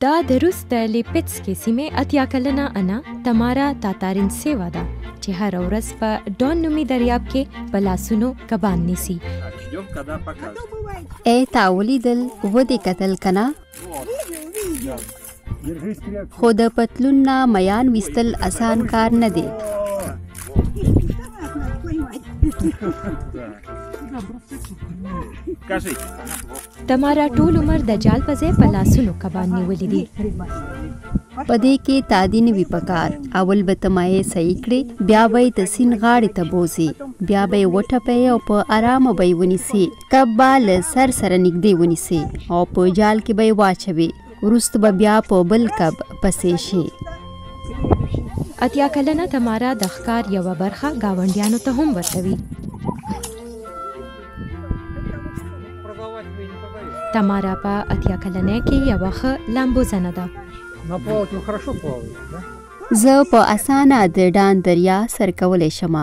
دا د روس د لیپټسکې سیمې اتیا کلنه انا تمارا تاتارینسیوا ده چې هره ورځ په ډون نومي دریاب کې په لاسونو کبان نیسي. ای تا ولیدل ودې کتل کنه؟ خو د پتلون نه میان ویستل اسان کار نه دی. تمارا ټول عمر د جال په ځای په لاسونو کبان نیولي دي. په دې کې تادي نه وي پکار. اول به ته مایې صحیح کړې، بیا به یې د سیند غاړې ته بوځې، بیا به یې وټپې او په ارامه به یې ونیسې. کب به له سر سره نږدې ونیسې او په جال کې به یې واچوې. وروسته به بیا په بل کب پسې شي. اتیا کلنه تمارا د ښکار یوه برخه ګاونډیانو ته هم ورکوي. تمارا په اتیا کلنۍ کې یوه ښه لامبوزنه ده. زه په اسانه د ډان دریا سر کولی شم.